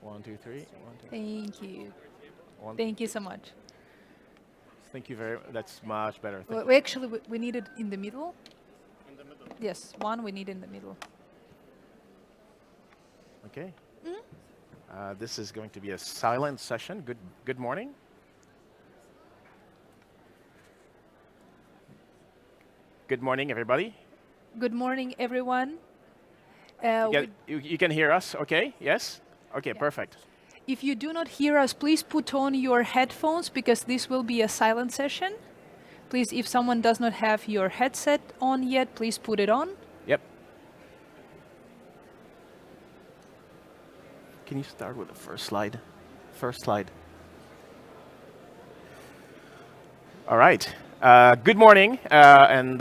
One, two, three. One, two, Thank you. one. Thank you so much. Thank you very. That's much better. Thank We actually we need it in the middle. Yes, one we need in the middle. Okay. This is going to be a silent session. Good morning. Good morning, everybody. Good morning, everyone. You can hear us, okay? Yes? Okay, Yeah. perfect. If you do not hear us, please put on your headphones because this will be a silent session. Please, if someone does not have your headset on yet, please put it on. Yep. Can you start with the first slide? First slide. All right. Good morning, and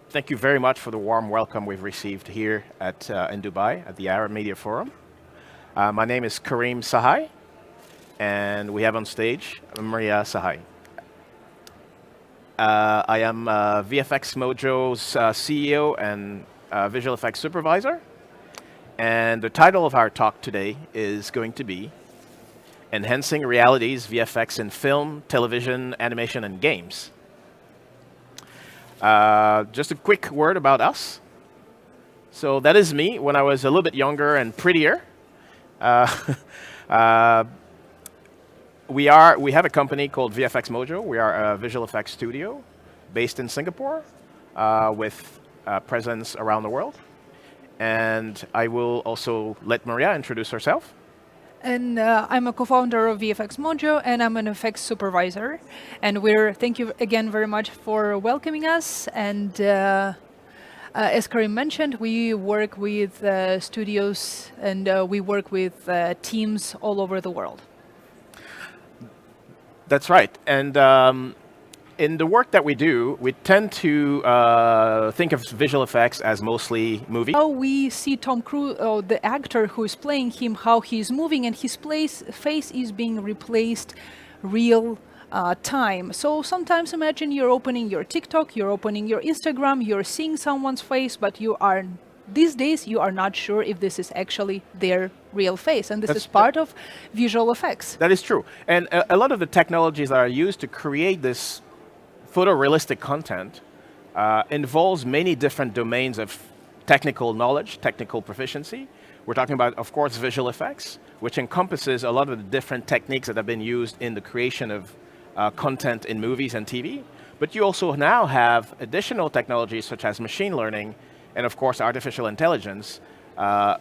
thank you very much for the warm welcome we've received here in Dubai at the Arab Media Forum. My name is Kareem Sahai, and we have on stage Maria Sahai. I am VFX Mojo's CEO and visual effects supervisor. And the title of our talk today is going to be Enhancing Realities VFX in Film, Television, Animation, and Games. Just a quick word about us. So that is me when I was a little bit younger and prettier. We have a company called VFX Mojo. We are a visual effects studio based in Singapore with presence around the world. And I will also let Maria introduce herself. And I'm a co-founder of VFX Mojo, and I'm an effects supervisor. And thank you again very much for welcoming us. And as Karim mentioned, we work with studios and we work with teams all over the world. That's right. And in the work that we do, we tend to think of visual effects as mostly movie. How we see Tom Cruise, the actor who is playing him, how he's moving, and his face is being replaced real time. So sometimes imagine you're opening your TikTok, you're opening your Instagram, you're seeing someone's face, but these days you are not sure if this is actually their real face, and this is part of visual effects. That is true. And a lot of the technologies that are used to create this photorealistic content involves many different domains of technical knowledge, technical proficiency. We're talking about, of course, visual effects, which encompasses a lot of the different techniques that have been used in the creation of content in movies and TV. But you also now have additional technologies such as machine learning and, of course, artificial intelligence,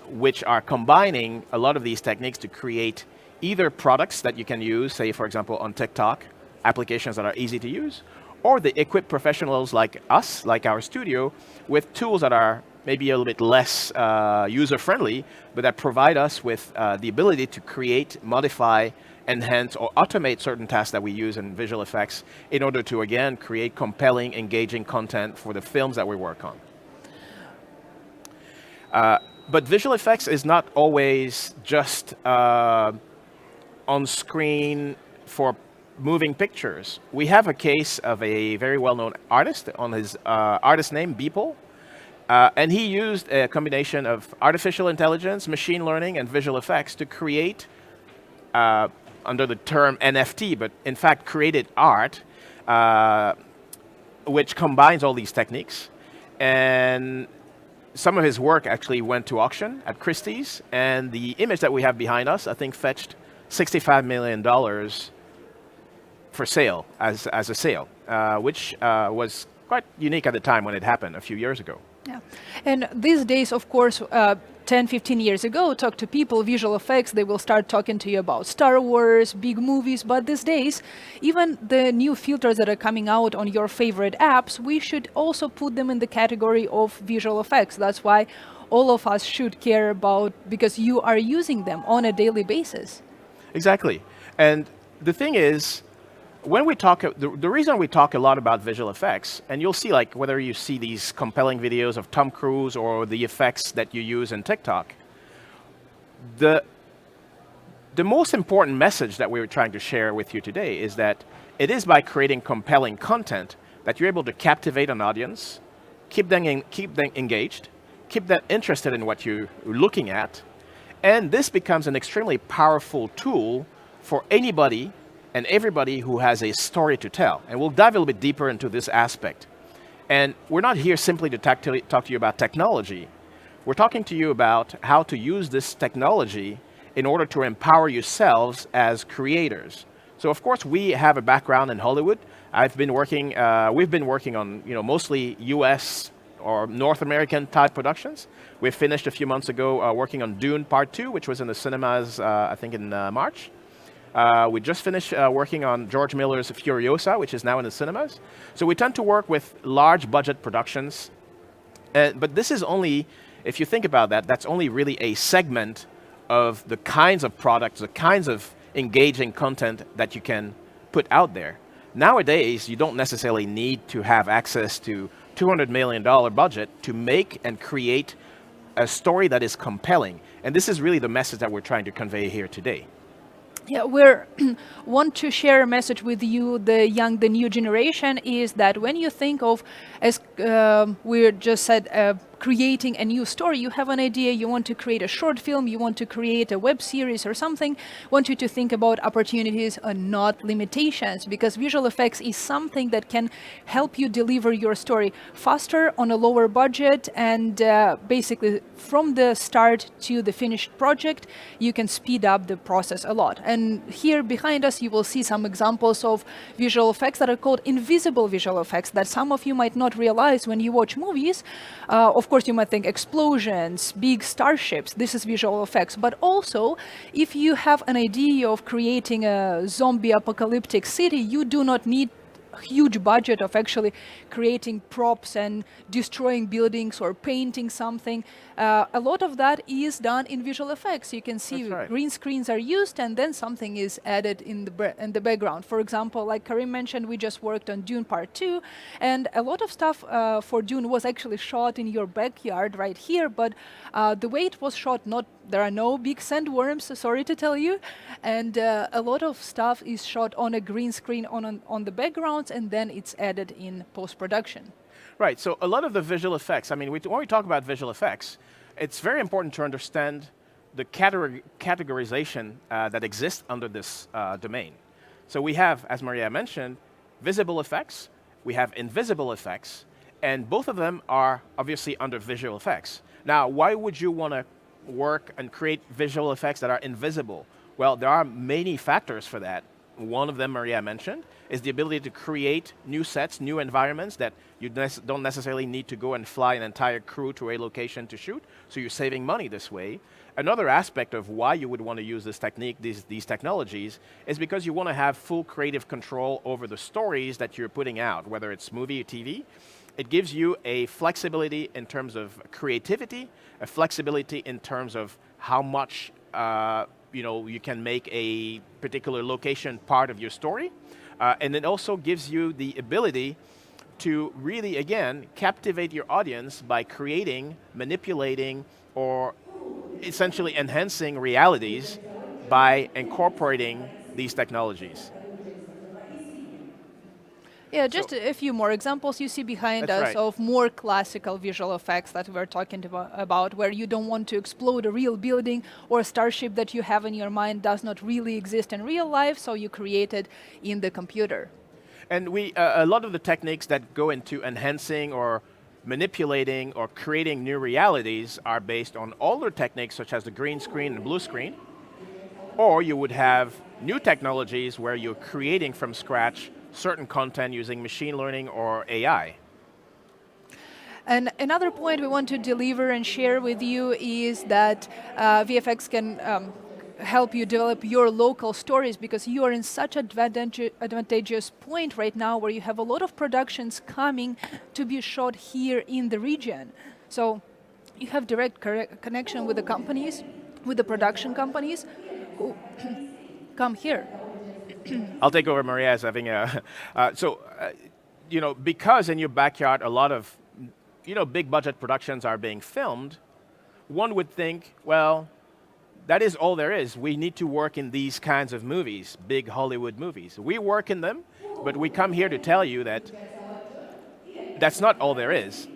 which are combining a lot of these techniques to create either products that you can use, say, for example, on TikTok, applications that are easy to use, or they equip professionals like us, like our studio, with tools that are maybe a little bit less user-friendly, but that provide us with the ability to create, modify, enhance, or automate certain tasks that we use in visual effects in order to, again, create compelling, engaging content for the films that we work on. But visual effects is not always just on screen for moving pictures. We have a case of a very well-known artist on his artist name, Beeple. And he used a combination of artificial intelligence, machine learning, and visual effects to create, under the term NFT, but in fact created art, which combines all these techniques. And some of his work actually went to auction at Christie's, and the image that we have behind us, I think, fetched $65 million for sale, as a sale, which was quite unique at the time when it happened a few years ago. Yeah, and these days, of course, 10, 15 years ago, talk to people, visual effects, they will start talking to you about Star Wars, big movies, but these days, even the new filters that are coming out on your favorite apps, we should also put them in the category of visual effects. That's why all of us should care about, because you are using them on a daily basis. Exactly. And the thing is, when we talk, the reason we talk a lot about visual effects, and you'll see, like, whether you see these compelling videos of Tom Cruise or the effects that you use in TikTok, the most important message that we were trying to share with you today is that it is by creating compelling content that you're able to captivate an audience, keep them engaged, keep them interested in what you're looking at, And this becomes an extremely powerful tool for anybody and everybody who has a story to tell. And we'll dive a little bit deeper into this aspect. And we're not here simply to talk to you about technology. We're talking to you about how to use this technology in order to empower yourselves as creators. So of course we have a background in Hollywood. We've been working on mostly US or North American type productions. We finished a few months ago working on Dune Part 2, which was in the cinemas, I think in March. We just finished working on George Miller's Furiosa, which is now in the cinemas. So we tend to work with large budget productions. But this is only, if you think about that, that's only really a segment of the kinds of products, the kinds of engaging content that you can put out there. Nowadays, you don't necessarily need to have access to $200 million budget to make and create a story that is compelling. And this is really the message that we're trying to convey here today. Yeah, we want to share a message with you, the new generation, is that when you think of, as we just said, creating a new story, you have an idea, you want to create a short film, you want to create a web series or something, want you to think about opportunities and not limitations, because visual effects is something that can help you deliver your story faster on a lower budget, and basically from the start to the finished project, you can speed up the process a lot. And here behind us, you will see some examples of visual effects that are called invisible visual effects that some of you might not realize when you watch movies. Of course, you might think explosions, big starships, this is visual effects. But also, if you have an idea of creating a zombie apocalyptic city, you do not need a huge budget of actually creating props and destroying buildings or painting something. A lot of that is done in visual effects. You can see green screens are used and then something is added in the background. For example, like Karim mentioned, we just worked on Dune Part 2, and a lot of stuff for Dune was actually shot in your backyard right here, but the way it was shot, there are no big sandworms, sorry to tell you, and a lot of stuff is shot on a green screen on the backgrounds, and then it's added in post-production. Right, so a lot of the visual effects, I mean, when we talk about visual effects, it's very important to understand the categorization that exists under this domain. So we have, as Maria mentioned, visible effects, we have invisible effects, and both of them are obviously under visual effects. Now, why would you want to work and create visual effects that are invisible? Well, there are many factors for that. One of them Maria mentioned is the ability to create new sets, new environments that you don't necessarily need to go and fly an entire crew to a location to shoot, so you're saving money this way. Another aspect of why you would want to use this technique, these technologies, is because you want to have full creative control over the stories that you're putting out, whether it's movie or TV. It gives you a flexibility in terms of creativity, a flexibility in terms of how much you can make a particular location part of your story. And it also gives you the ability to really, again, captivate your audience by creating, manipulating, or essentially enhancing realities by incorporating these technologies. Yeah, just a few more examples you see behind us of more classical visual effects that we're talking about, where you don't want to explode a real building or a starship that you have in your mind does not really exist in real life, so you create it in the computer. And a lot of the techniques that go into enhancing or manipulating or creating new realities are based on older techniques such as the green screen and blue screen, or you would have new technologies where you're creating from scratch certain content using machine learning or AI. And another point we want to deliver and share with you is that VFX can help you develop your local stories, because you are in such an advantageous point right now where you have a lot of productions coming to be shot here in the region. So you have direct connection with the companies, with the production companies who come here. I'll take over, Maria, as having a... because in your backyard a lot of big budget productions are being filmed, one would think, well, that is all there is. We need to work in these kinds of movies, big Hollywood movies. We work in them, but we come here to tell you that that's not all there is.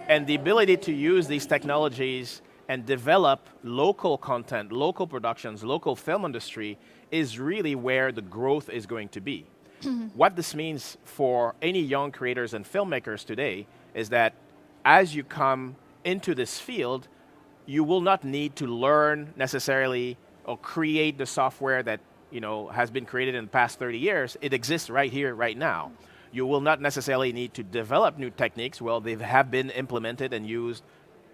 And the ability to use these technologies and develop local content, local productions, local film industry is really where the growth is going to be. What this means for any young creators and filmmakers today is that as you come into this field, you will not need to learn necessarily or create the software that has been created in the past 30 years. It exists right here, right now. You will not necessarily need to develop new techniques. Well, they have been implemented and used,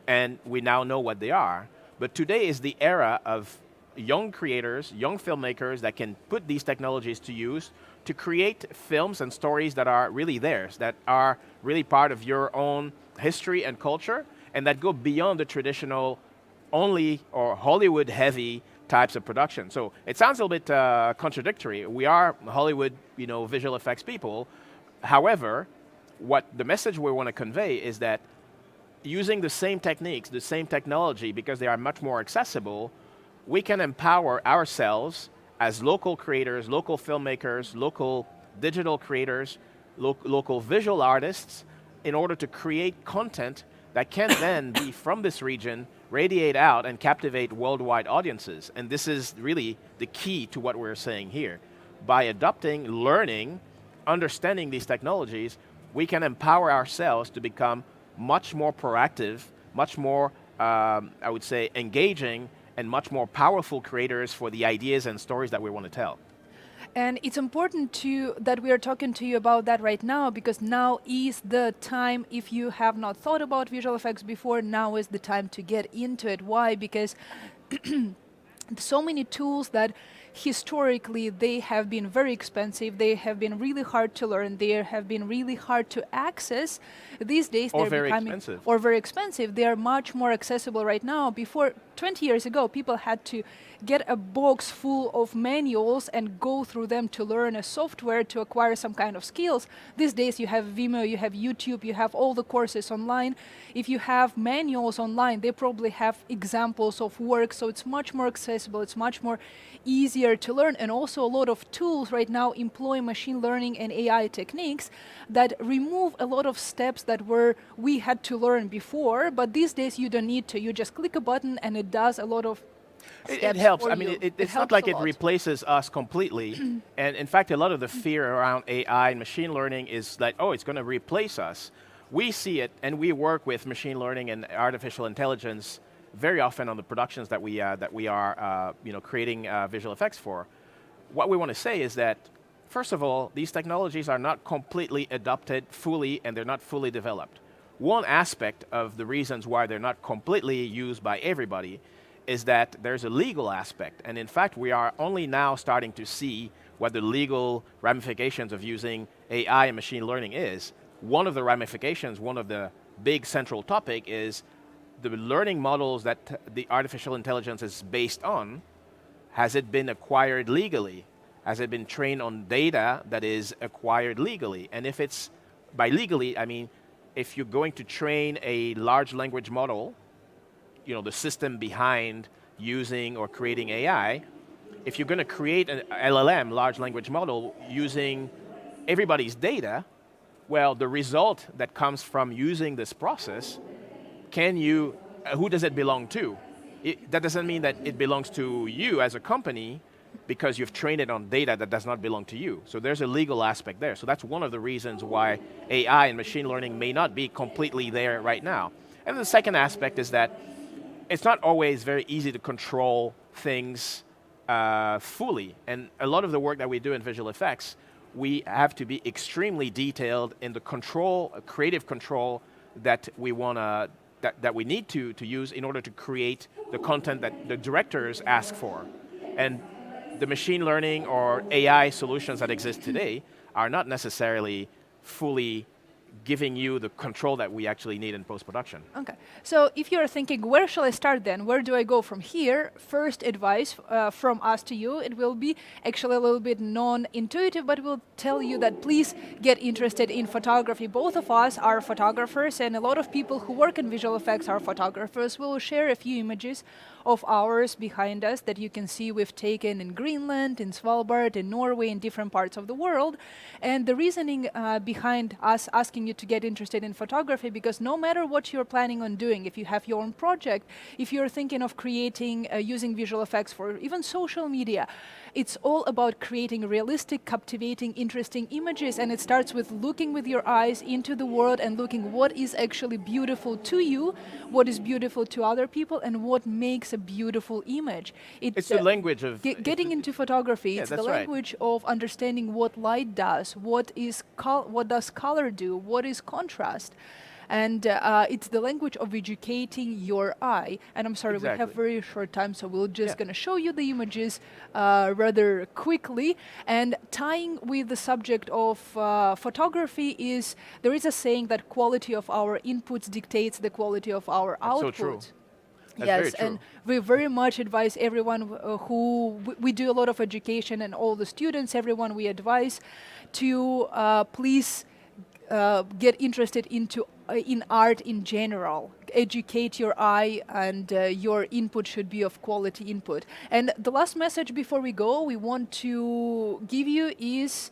and we now know what they are. But today is the era of young creators, young filmmakers that can put these technologies to use to create films and stories that are really theirs, that are really part of your own history and culture, and that go beyond the traditional only or Hollywood heavy types of production. So it sounds a little bit contradictory. We are Hollywood, visual effects people. However, what the message we want to convey is that using the same techniques, the same technology, because they are much more accessible, we can empower ourselves as local creators, local filmmakers, local digital creators, local visual artists, in order to create content that can then be from this region, radiate out and captivate worldwide audiences. And this is really the key to what we're saying here. By adopting, learning, understanding these technologies, we can empower ourselves to become much more proactive, much more, I would say, engaging, and much more powerful creators for the ideas and stories that we want to tell. And it's important that we are talking to you about that right now, because now is the time. If you have not thought about visual effects before, now is the time to get into it. Why? Because so many tools that historically they have been very expensive, they have been really hard to learn, they have been really hard to access. These days Or they're very becoming expensive. or very expensive. They are much more accessible right now. Before 20 years ago, people had to get a box full of manuals and go through them to learn a software to acquire some kind of skills. These days you have Vimeo, you have YouTube, you have all the courses online. If you have manuals online, they probably have examples of work, so it's much more accessible, it's much more easier to learn. And also a lot of tools right now employ machine learning and AI techniques that remove a lot of steps that we had to learn before, but these days you don't need to. You just click a button and it does a lot of It helps. for I mean, you. it's not helps like a it lot. replaces us completely. And in fact, a lot of the fear around AI and machine learning is that, oh, it's going to replace us. We see it, and we work with machine learning and artificial intelligence very often on the productions that we are creating visual effects for. What we want to say is that, first of all, these technologies are not completely adopted fully, and they're not fully developed. One aspect of the reasons why they're not completely used by everybody is that there's a legal aspect. And in fact, we are only now starting to see what the legal ramifications of using AI and machine learning is. One of the ramifications, one of the big central topic is the learning models that the artificial intelligence is based on. Has it been acquired legally? Has it been trained on data that is acquired legally? And if it's by legally, I mean, if you're going to train a large language model, the system behind using or creating AI, if you're going to create an LLM, large language model, using everybody's data, well, the result that comes from using this process, who does it belong to? That doesn't mean that it belongs to you as a company, because you've trained it on data that does not belong to you. So there's a legal aspect there. So that's one of the reasons why AI and machine learning may not be completely there right now. And the second aspect is that it's not always very easy to control things fully. And a lot of the work that we do in visual effects, we have to be extremely detailed in the control, creative control that we want that we need to use in order to create the content that the directors ask for. And the machine learning or AI solutions that exist today are not necessarily fully giving you the control that we actually need in post-production. Okay, so if you're thinking, where shall I start then? Where do I go from here? First advice from us to you, it will be actually a little bit non-intuitive, but we'll tell you that please get interested in photography. Both of us are photographers, and a lot of people who work in visual effects are photographers. We'll share a few images of ours behind us that you can see we've taken in Greenland, in Svalbard, in Norway, in different parts of the world. And the reasoning behind us asking you to get interested in photography, because no matter what you're planning on doing, if you have your own project, if you're thinking of creating, using visual effects for even social media, it's all about creating realistic, captivating, interesting images, and it starts with looking with your eyes into the world and looking what is actually beautiful to you, what is beautiful to other people, and what makes a beautiful image. It's the language of... Getting into photography, Yeah, it's the that's right. language of understanding what light does, what does color do, what is contrast. And it's the language of educating your eye. And I'm sorry, we have Exactly. very short time, so we're just Yeah. going to show you the images rather quickly. And tying with the subject of photography is, there is a saying that quality of our inputs dictates the quality of our That's so output. true. That's Yes, very true. and we very much advise everyone we do a lot of education, and all the students, everyone we advise to please get interested into in art in general. Educate your eye, and your input should be of quality input. And the last message before we go, we want to give you is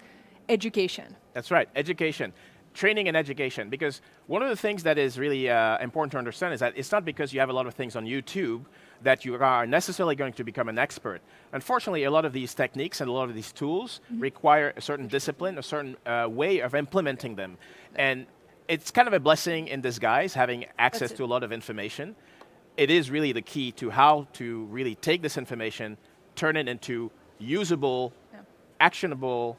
education. That's right, education. Training and education, because one of the things that is really important to understand is that it's not because you have a lot of things on YouTube that you are necessarily going to become an expert. Unfortunately, a lot of these techniques and a lot of these tools require a certain discipline, a certain way of implementing them. And it's kind of a blessing in disguise, having access to a lot of information. It is really the key to how to really take this information, turn it into usable, actionable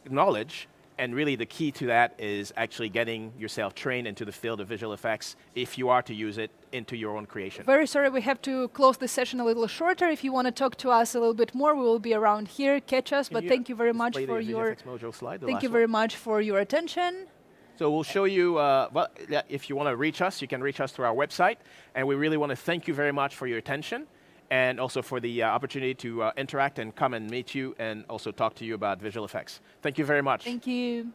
knowledge. And really the key to that is actually getting yourself trained into the field of visual effects if you are to use it into your own creation. Very sorry, we have to close the session a little shorter. If you want to talk to us a little bit more, we will be around here. Catch us. But thank you very much for your... Mojo slide, Thank you very much for your attention. So we'll show you, well, if you want to reach us, you can reach us through our website. And we really want to thank you very much for your attention, and also for the opportunity to interact and come and meet you and also talk to you about visual effects. Thank you very much. Thank you.